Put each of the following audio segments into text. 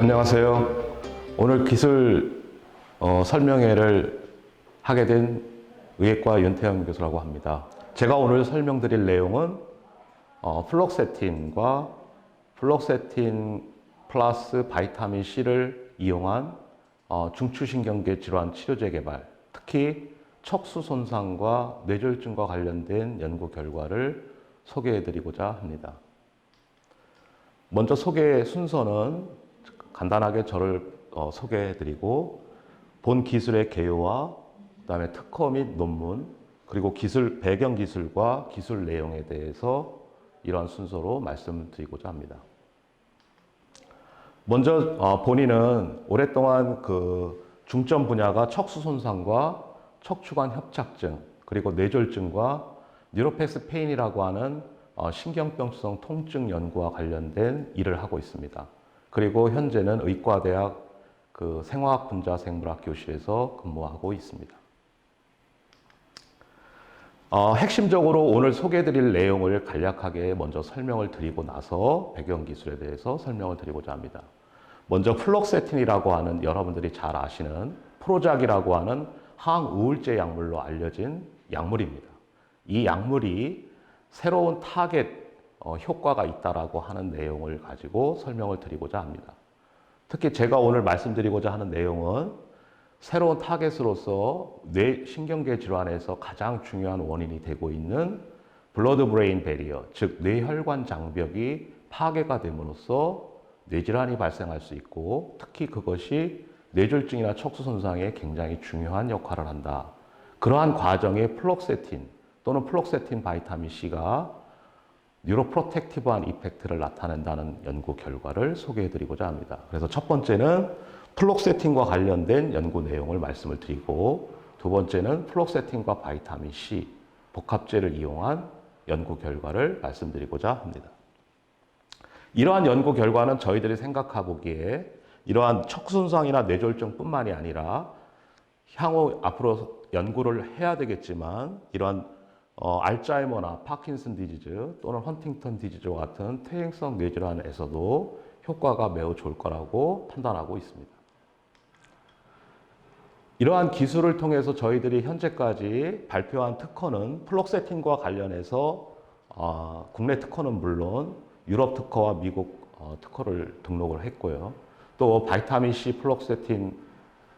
안녕하세요. 오늘 기술 설명회를 하게 된 의예과 윤태영 교수라고 합니다. 제가 오늘 설명드릴 내용은 플록세틴과 플록세틴 플러스 바이타민 C를 이용한 중추신경계 질환 치료제 개발, 특히 척수 손상과 뇌졸중과 관련된 연구 결과를 소개해드리고자 합니다. 먼저 소개 순서는 간단하게 저를 소개해드리고 본 기술의 개요와 그다음에 특허 및 논문 그리고 기술 배경 기술과 기술 내용에 대해서 이러한 순서로 말씀드리고자 합니다. 먼저 본인은 오랫동안 그 중점 분야가 척수 손상과 척추관 협착증 그리고 뇌졸중과 뉴로패스 페인이라고 하는 신경병성 통증 연구와 관련된 일을 하고 있습니다. 그리고 현재는 의과대학 그 생화학 분자 생물학 교실에서 근무하고 있습니다. 핵심적으로 오늘 소개해드릴 내용을 간략하게 먼저 설명을 드리고 나서 배경 기술에 대해서 설명을 드리고자 합니다. 먼저 플록세틴이라고 하는 여러분들이 잘 아시는 프로작이라고 하는 항우울제 약물로 알려진 약물입니다. 이 약물이 새로운 타겟 효과가 있다라고 하는 내용을 가지고 설명을 드리고자 합니다. 특히 제가 오늘 말씀드리고자 하는 내용은 새로운 타겟으로서 뇌신경계 질환에서 가장 중요한 원인이 되고 있는 블러드 브레인 배리어, 즉 뇌혈관 장벽이 파괴가 됨으로써 뇌질환이 발생할 수 있고 특히 그것이 뇌졸중이나 척수 손상에 굉장히 중요한 역할을 한다. 그러한 과정에 플록세틴 또는 플록세틴 바이타민 C가 뉴로프로텍티브한 이펙트를 나타낸다는 연구 결과를 소개해드리고자 합니다. 그래서 첫 번째는 플록세틴과 관련된 연구 내용을 말씀을 드리고 두 번째는 플록세틴과 바이타민 C 복합제를 이용한 연구 결과를 말씀드리고자 합니다. 이러한 연구 결과는 저희들이 생각하기에 이러한 척순상이나 뇌졸중뿐만이 아니라 향후 앞으로 연구를 해야 되겠지만 이러한 알츠하이머나 파킨슨 디지즈 또는 헌팅턴 디지즈와 같은 퇴행성 뇌질환에서도 효과가 매우 좋을 거라고 판단하고 있습니다. 이러한 기술을 통해서 저희들이 현재까지 발표한 특허는 플록세틴과 관련해서 국내 특허는 물론 유럽 특허와 미국 특허를 등록을 했고요. 또 바이타민 C 플록세틴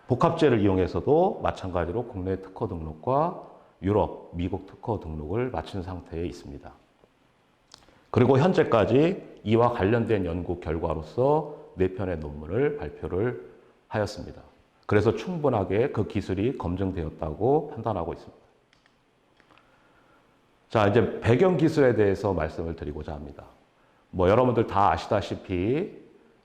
복합제를 이용해서도 마찬가지로 국내 특허 등록과 유럽, 미국 특허 등록을 마친 상태에 있습니다. 그리고 현재까지 이와 관련된 연구 결과로서 4편의 논문을 발표를 하였습니다. 그래서 충분하게 그 기술이 검증되었다고 판단하고 있습니다. 자, 이제 배경 기술에 대해서 말씀을 드리고자 합니다. 여러분들 다 아시다시피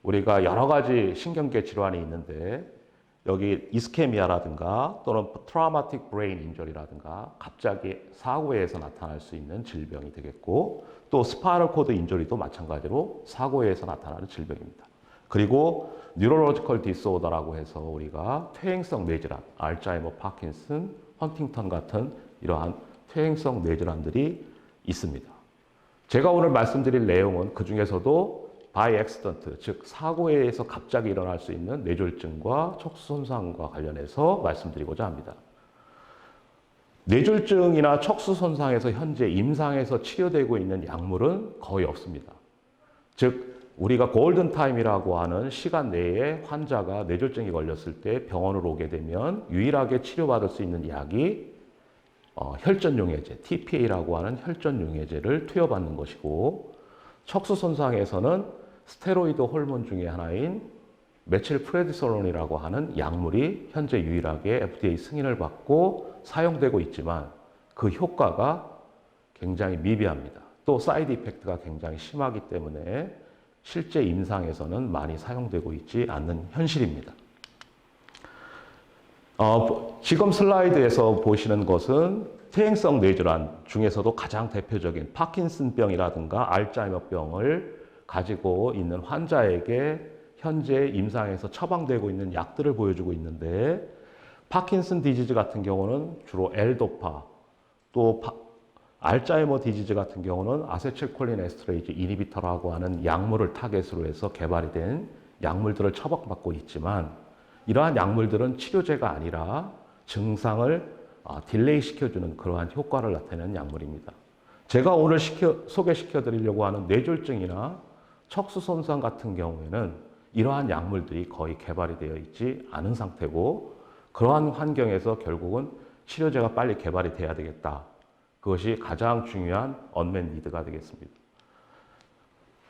우리가 여러 가지 신경계 질환이 있는데 여기 이스케미아라든가 또는 트라우마틱 브레인 인저리라든가 갑자기 사고에 의해서 나타날 수 있는 질병이 되겠고 또 스파이럴 코드 인저리도 마찬가지로 사고에 의해서 나타나는 질병입니다. 그리고 뉴로로지컬 디스오더라고 해서 우리가 퇴행성 뇌질환, 알츠하이머, 파킨슨, 헌팅턴 같은 이러한 퇴행성 뇌질환들이 있습니다. 제가 오늘 말씀드릴 내용은 그 중에서도 바이 액시던트, 즉 사고에 의해서 갑자기 일어날 수 있는 뇌졸중과 척수 손상과 관련해서 말씀드리고자 합니다. 뇌졸중이나 척수 손상에서 현재 임상에서 치료되고 있는 약물은 거의 없습니다. 즉 우리가 골든타임이라고 하는 시간 내에 환자가 뇌졸중이 걸렸을 때 병원으로 오게 되면 유일하게 치료받을 수 있는 약이 혈전용해제, TPA라고 하는 혈전용해제를 투여받는 것이고 척수 손상에서는 스테로이드 호르몬 중에 하나인 메칠 프레디솔론이라고 하는 약물이 현재 유일하게 FDA 승인을 받고 사용되고 있지만 그 효과가 굉장히 미비합니다. 또 사이드 이펙트가 굉장히 심하기 때문에 실제 임상에서는 많이 사용되고 있지 않는 현실입니다. 지금 슬라이드에서 보시는 것은 퇴행성 뇌질환 중에서도 가장 대표적인 파킨슨병이라든가 알츠하이머병을 가지고 있는 환자에게 현재 임상에서 처방되고 있는 약들을 보여주고 있는데 파킨슨 디지즈 같은 경우는 주로 L도파 또 알츠하이머 디지즈 같은 경우는 아세틸콜린 에스터레이즈 이니비터라고 하는 약물을 타겟으로 해서 개발이 된 약물들을 처방받고 있지만 이러한 약물들은 치료제가 아니라 증상을 딜레이 시켜주는 그러한 효과를 나타내는 약물입니다. 제가 오늘 소개시켜 드리려고 하는 뇌졸중이나 척수 손상 같은 경우에는 이러한 약물들이 거의 개발이 되어 있지 않은 상태고 그러한 환경에서 결국은 치료제가 빨리 개발이 돼야 되겠다. 그것이 가장 중요한 언맷 니드가 되겠습니다.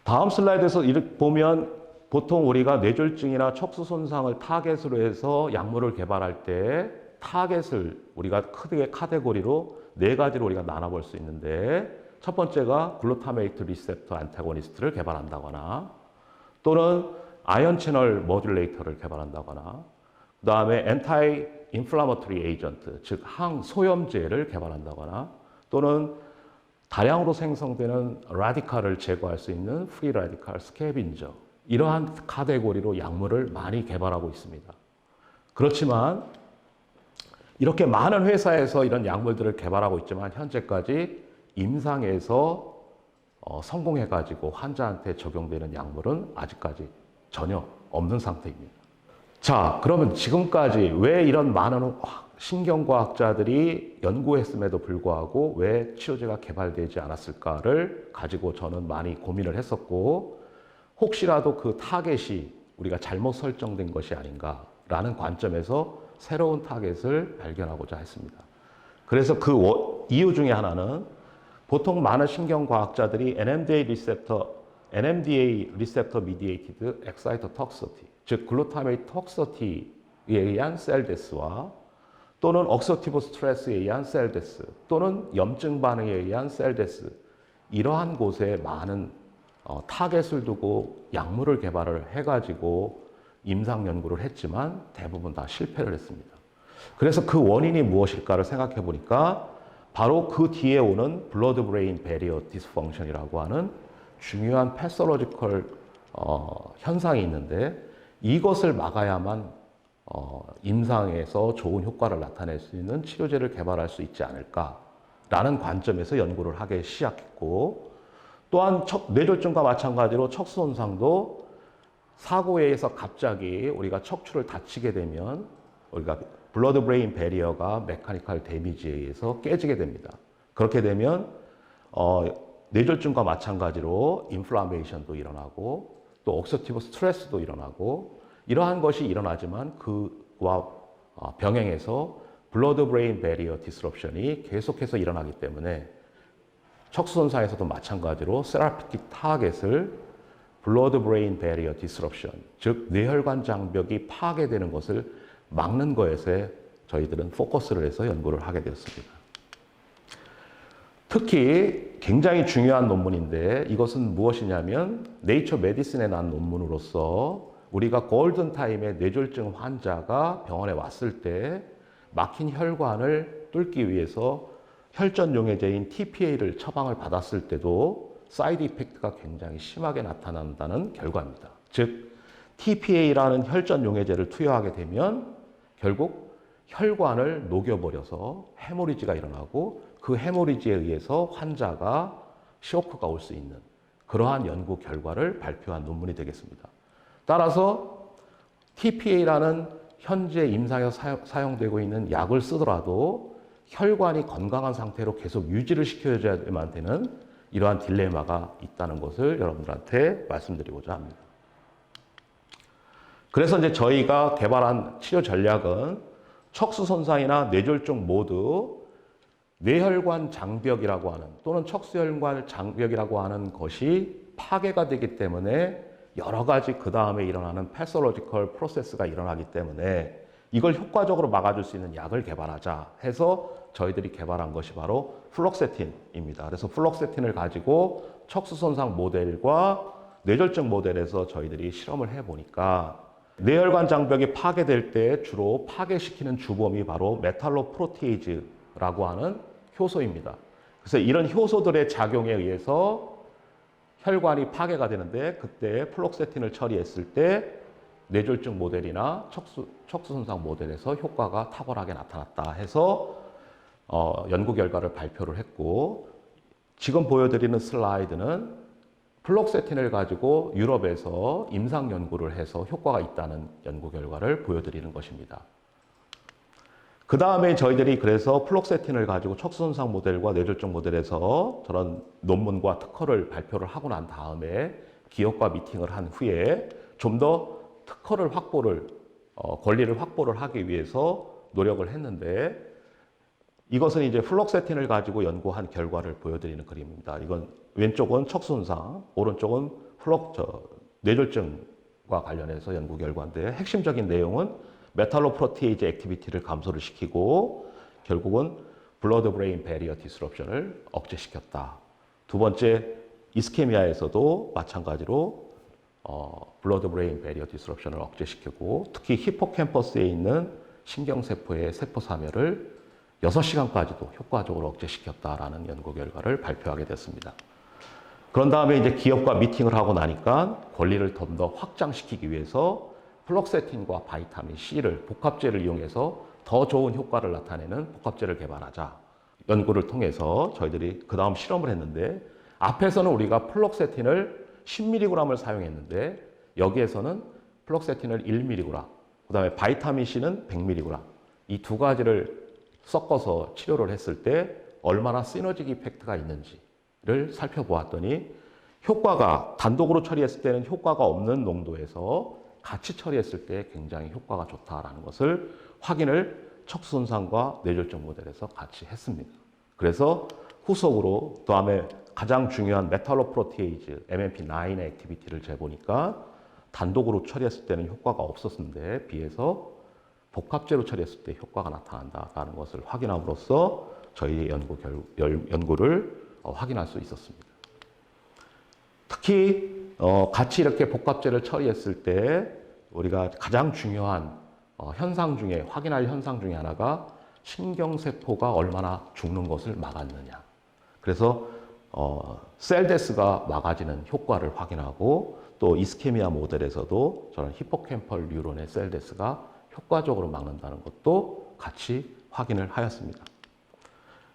다음 슬라이드에서 보면 보통 우리가 뇌졸중이나 척수 손상을 타겟으로 해서 약물을 개발할 때 타겟을 우리가 크게 카테고리로 네 가지로 우리가 나눠볼 수 있는데 첫 번째가 글루타메이트 리셉터 안타고니스트를 개발한다거나 또는 아이언 채널 모듈레이터를 개발한다거나 그 다음에 엔타이 인플라머토리 에이전트 즉 항소염제를 개발한다거나 또는 다량으로 생성되는 라디칼을 제거할 수 있는 프리 라디칼 스캐빈저 이러한 카테고리로 약물을 많이 개발하고 있습니다. 그렇지만 이렇게 많은 회사에서 이런 약물들을 개발하고 있지만 현재까지 임상에서 성공해가지고 환자한테 적용되는 약물은 아직까지 전혀 없는 상태입니다. 자, 그러면 지금까지 왜 이런 많은 신경과학자들이 연구했음에도 불구하고 왜 치료제가 개발되지 않았을까를 가지고 저는 많이 고민을 했었고 혹시라도 그 타겟이 우리가 잘못 설정된 것이 아닌가라는 관점에서 새로운 타겟을 발견하고자 했습니다. 그래서 그 이유 중에 하나는 보통 많은 신경과학자들이 NMDA 리셉터 미디에이티드 엑사이토톡시티, 즉 글루타메이트 톡시티에 의한 셀데스와 또는 옥시디티브 스트레스에 의한 셀데스 또는 염증 반응에 의한 셀데스 이러한 곳에 많은 타겟을 두고 약물을 개발을 해가지고 임상 연구를 했지만 대부분 다 실패를 했습니다. 그래서 그 원인이 무엇일까를 생각해 보니까 바로 그 뒤에 오는 블러드 브레인 배리어 디스펑션이라고 하는 중요한 패서로지컬 현상이 있는데 이것을 막아야만 임상에서 좋은 효과를 나타낼 수 있는 치료제를 개발할 수 있지 않을까라는 관점에서 연구를 하기 시작했고 또한 뇌졸중과 마찬가지로 척수 손상도 사고에 의해서 갑자기 우리가 척추를 다치게 되면 우리가 블러드 브레인 배리어가 메카니컬 데미지에 의해서 깨지게 됩니다. 그렇게 되면 뇌졸중과 마찬가지로 인플라메이션도 일어나고 또 옥시디티브 스트레스도 일어나고 이러한 것이 일어나지만 그와 병행해서 블러드 브레인 배리어 디스럽션이 계속해서 일어나기 때문에 척수 손상에서도 마찬가지로 세라피틱 타겟을 블러드 브레인 배리어 디스럽션, 즉 뇌혈관 장벽이 파괴되는 것을 막는 것에 저희들은 포커스를 해서 연구를 하게 되었습니다. 특히 굉장히 중요한 논문인데 이것은 무엇이냐면 네이처 메디슨에 난 논문으로서 우리가 골든타임에 뇌졸중 환자가 병원에 왔을 때 막힌 혈관을 뚫기 위해서 혈전 용해제인 TPA를 처방을 받았을 때도 사이드 이펙트가 굉장히 심하게 나타난다는 결과입니다. 즉 TPA라는 혈전 용해제를 투여하게 되면 결국 혈관을 녹여버려서 해모리지가 일어나고 그 해모리지에 의해서 환자가 쇼크가 올 수 있는 그러한 연구 결과를 발표한 논문이 되겠습니다. 따라서 TPA라는 현재 임상에서 사용되고 있는 약을 쓰더라도 혈관이 건강한 상태로 계속 유지를 시켜야만 되는 이러한 딜레마가 있다는 것을 여러분들한테 말씀드리고자 합니다. 그래서 이제 저희가 개발한 치료 전략은 척수 손상이나 뇌졸중 모두 뇌혈관 장벽이라고 하는 또는 척수혈관 장벽이라고 하는 것이 파괴가 되기 때문에 여러 가지 그 다음에 일어나는 패서로지컬 프로세스가 일어나기 때문에 이걸 효과적으로 막아줄 수 있는 약을 개발하자 해서 저희들이 개발한 것이 바로 플록세틴입니다. 그래서 플록세틴을 가지고 척수 손상 모델과 뇌졸중 모델에서 저희들이 실험을 해보니까 뇌혈관 장벽이 파괴될 때 주로 파괴시키는 주범이 바로 메탈로 프로테이즈라고 하는 효소입니다. 그래서 이런 효소들의 작용에 의해서 혈관이 파괴가 되는데 그때 플록세틴을 처리했을 때 뇌졸중 모델이나 척수 손상 모델에서 효과가 탁월하게 나타났다 해서 연구 결과를 발표를 했고 지금 보여드리는 슬라이드는 플록세틴을 가지고 유럽에서 임상 연구를 해서 효과가 있다는 연구 결과를 보여드리는 것입니다. 그 다음에 저희들이 그래서 플록세틴을 가지고 척수손상 모델과 뇌졸중 모델에서 저런 논문과 특허를 발표를 하고 난 다음에 기업과 미팅을 한 후에 좀 더 특허를 권리를 확보를 하기 위해서 노력을 했는데, 이것은 이제 플록세틴을 가지고 연구한 결과를 보여드리는 그림입니다. 이건 왼쪽은 척수손상, 오른쪽은 뇌졸중과 관련해서 연구 결과인데, 핵심적인 내용은 메탈로프로티에이즈 액티비티를 감소를 시키고 결국은 블러드 브레인 배리어 디스럽션을 억제시켰다. 두 번째, 이스케미아에서도 마찬가지로 블러드 브레인 배리어 디스럽션을 억제시키고 특히 히포캠퍼스에 있는 신경세포의 세포 사멸을 6시간까지도 효과적으로 억제시켰다라는 연구 결과를 발표하게 됐습니다. 그런 다음에 이제 기업과 미팅을 하고 나니까 권리를 좀 더 확장시키기 위해서 플록세틴과 바이타민 C를 복합제를 이용해서 더 좋은 효과를 나타내는 복합제를 개발하자. 연구를 통해서 저희들이 그 다음 실험을 했는데, 앞에서는 우리가 플록세틴을 10mg을 사용했는데 여기에서는 플록세틴을 1mg, 그 다음에 바이타민 C는 100mg, 이 두 가지를 섞어서 치료를 했을 때 얼마나 시너직 이펙트가 있는지를 살펴보았더니 효과가 단독으로 처리했을 때는 효과가 없는 농도에서 같이 처리했을 때 굉장히 효과가 좋다라는 것을 확인을 척수손상과 뇌졸중 모델에서 같이 했습니다. 그래서 후속으로 다음에 가장 중요한 메탈로프로티에이즈 MMP9의 액티비티를 재보니까 단독으로 처리했을 때는 효과가 없었는데 비해서 복합제로 처리했을 때 효과가 나타난다라는 것을 확인함으로써 저희의 연구를 확인할 수 있었습니다. 특히 같이 이렇게 복합제를 처리했을 때 우리가 가장 중요한 확인할 현상 중에 하나가 신경세포가 얼마나 죽는 것을 막았느냐. 그래서 셀데스가 막아지는 효과를 확인하고, 또 이스케미아 모델에서도 저런 히포캠펄 뉴런의 셀데스가 효과적으로 막는다는 것도 같이 확인을 하였습니다.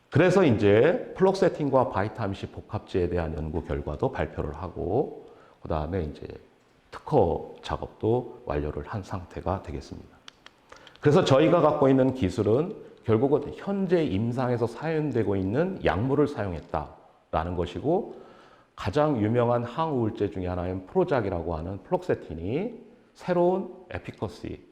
그래서 이제 플록세틴과 바이타민 C 복합제에 대한 연구 결과도 발표를 하고, 그 다음에 이제 특허 작업도 완료를 한 상태가 되겠습니다. 그래서 저희가 갖고 있는 기술은 결국은 현재 임상에서 사용되고 있는 약물을 사용했다라는 것이고, 가장 유명한 항우울제 중에 하나인 프로작이라고 하는 플록세틴이 새로운 에피커시,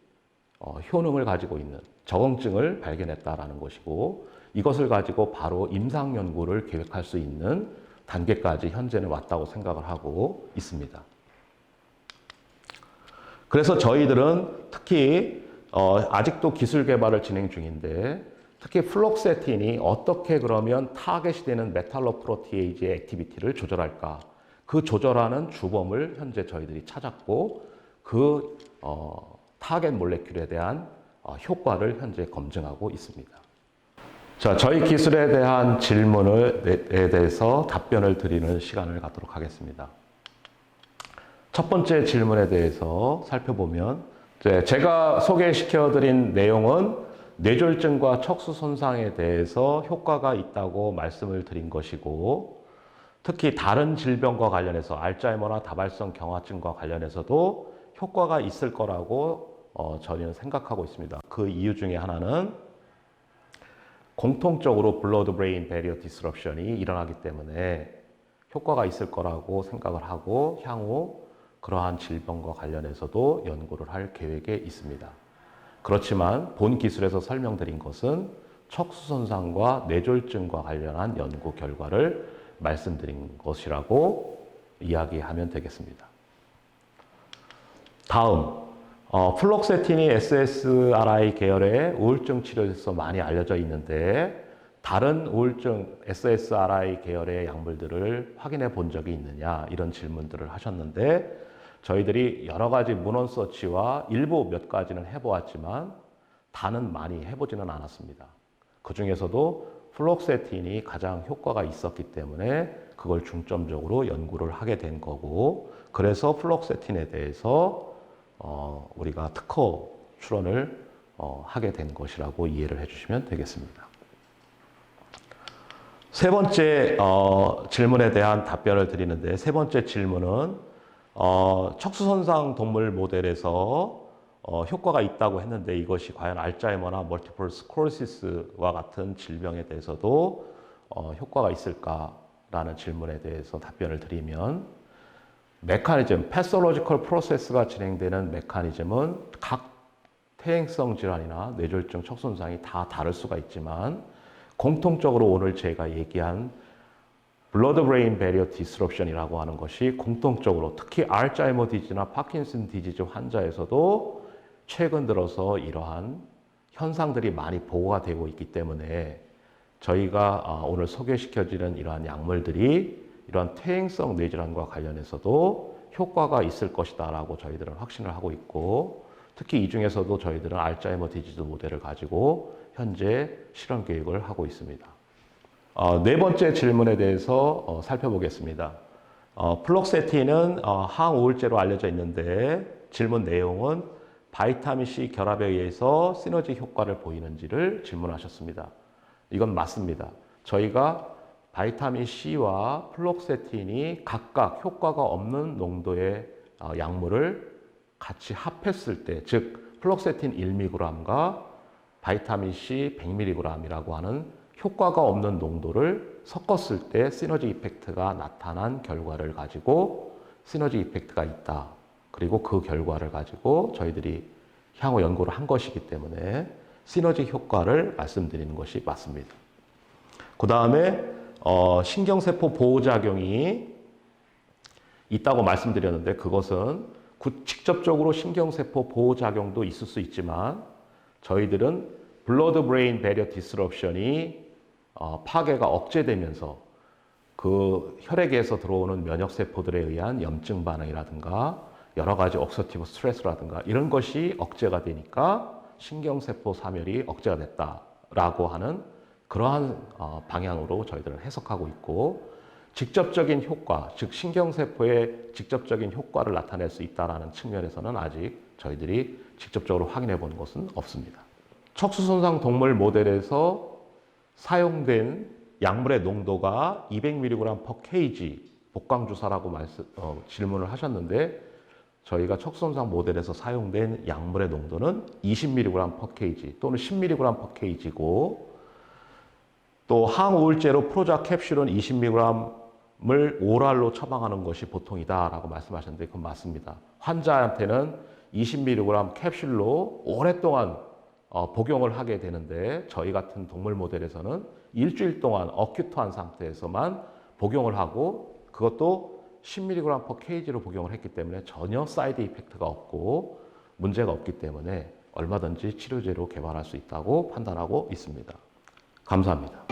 효능을 가지고 있는 적응증을 발견했다라는 것이고, 이것을 가지고 바로 임상 연구를 계획할 수 있는 단계까지 현재는 왔다고 생각을 하고 있습니다. 그래서 저희들은 특히 아직도 기술 개발을 진행 중인데, 특히 플록세틴이 어떻게 그러면 타겟이 되는 메탈로프로티에이즈의 액티비티를 조절할까, 그 조절하는 주범을 현재 저희들이 찾았고, 그 타겟 몰레큘에 대한 효과를 현재 검증하고 있습니다. 자, 저희 기술에 대한 질문에 대해서 답변을 드리는 시간을 갖도록 하겠습니다. 첫 번째 질문에 대해서 살펴보면, 제가 소개시켜드린 내용은 뇌졸중과 척수 손상에 대해서 효과가 있다고 말씀을 드린 것이고, 특히 다른 질병과 관련해서 알츠하이머나 다발성 경화증과 관련해서도 효과가 있을 거라고 저희는 생각하고 있습니다. 그 이유 중에 하나는 공통적으로 블러드 브레인 배리어 디스럽션이 일어나기 때문에 효과가 있을 거라고 생각을 하고, 향후 그러한 질병과 관련해서도 연구를 할 계획에 있습니다. 그렇지만 본 기술에서 설명드린 것은 척수 손상과 뇌졸중과 관련한 연구 결과를 말씀드린 것이라고 이야기하면 되겠습니다. 다음, 플록세틴이 SSRI 계열의 우울증 치료에서 많이 알려져 있는데, 다른 우울증 SSRI 계열의 약물들을 확인해 본 적이 있느냐, 이런 질문들을 하셨는데, 저희들이 여러 가지 문헌 서치와 일부 몇 가지는 해보았지만 다는 많이 해보지는 않았습니다. 그 중에서도 플록세틴이 가장 효과가 있었기 때문에 그걸 중점적으로 연구를 하게 된 거고, 그래서 플록세틴에 대해서 우리가 특허 출원을 하게 된 것이라고 이해를 해주시면 되겠습니다. 세 번째 질문에 대한 답변을 드리는데, 세 번째 질문은 척수손상 동물 모델에서 효과가 있다고 했는데 이것이 과연 알츠하이머나 멀티플 스크le로시스와 같은 질병에 대해서도 효과가 있을까라는 질문에 대해서 답변을 드리면, 메커니즘, 패솔로지컬 프로세스가 진행되는 메커니즘은 각 퇴행성 질환이나 뇌졸중, 척수손상이 다 다를 수가 있지만 공통적으로 오늘 제가 얘기한 블러드 브레인 배리어 디스럽션이라고 하는 것이 공통적으로 특히 알츠하이머 디지나 파킨슨 디지즈 환자에서도 최근 들어서 이러한 현상들이 많이 보고가 되고 있기 때문에 저희가 오늘 소개시켜드리는 이러한 약물들이 이러한 퇴행성 뇌질환과 관련해서도 효과가 있을 것이다 라고 저희들은 확신을 하고 있고, 특히 이 중에서도 저희들은 알츠하이머 디지즈 모델을 가지고 현재 실험 계획을 하고 있습니다. 네 번째 질문에 대해서 살펴보겠습니다. 플록세틴은 항우울제로 알려져 있는데 질문 내용은 바이타민C 결합에 의해서 시너지 효과를 보이는지를 질문하셨습니다. 이건 맞습니다. 저희가 바이타민C와 플록세틴이 각각 효과가 없는 농도의 약물을 같이 합했을 때, 즉 플록세틴 1mg과 바이타민C 100mg이라고 하는 효과가 없는 농도를 섞었을 때 시너지 이펙트가 나타난 결과를 가지고 시너지 이펙트가 있다. 그리고 그 결과를 가지고 저희들이 향후 연구를 한 것이기 때문에 시너지 효과를 말씀드리는 것이 맞습니다. 그 다음에 신경세포 보호작용이 있다고 말씀드렸는데, 그것은 직접적으로 신경세포 보호작용도 있을 수 있지만 저희들은 블러드 브레인 배리어 디스럽션이 파괴가 억제되면서 그 혈액에서 들어오는 면역세포들에 의한 염증 반응이라든가 여러 가지 옥시디티브 스트레스라든가 이런 것이 억제가 되니까 신경세포 사멸이 억제가 됐다라고 하는 그러한 방향으로 저희들은 해석하고 있고, 직접적인 효과, 즉 신경세포의 직접적인 효과를 나타낼 수 있다는 측면에서는 아직 저희들이 직접적으로 확인해 본 것은 없습니다. 척수손상 동물 모델에서 사용된 약물의 농도가 200mg/kg 복강주사라고 질문을 하셨는데, 저희가 척수손상 모델에서 사용된 약물의 농도는 20mg/kg 또는 10mg/kg고, 또 항우울제로 프로작 캡슐은 20mg을 오랄로 처방하는 것이 보통이다라고 말씀하셨는데 그건 맞습니다. 환자한테는 20mg 캡슐로 오랫동안 복용을 하게 되는데, 저희 같은 동물 모델에서는 일주일 동안 어큐트한 상태에서만 복용을 하고, 그것도 10mg/kg로 복용을 했기 때문에 전혀 사이드 이펙트가 없고 문제가 없기 때문에 얼마든지 치료제로 개발할 수 있다고 판단하고 있습니다. 감사합니다.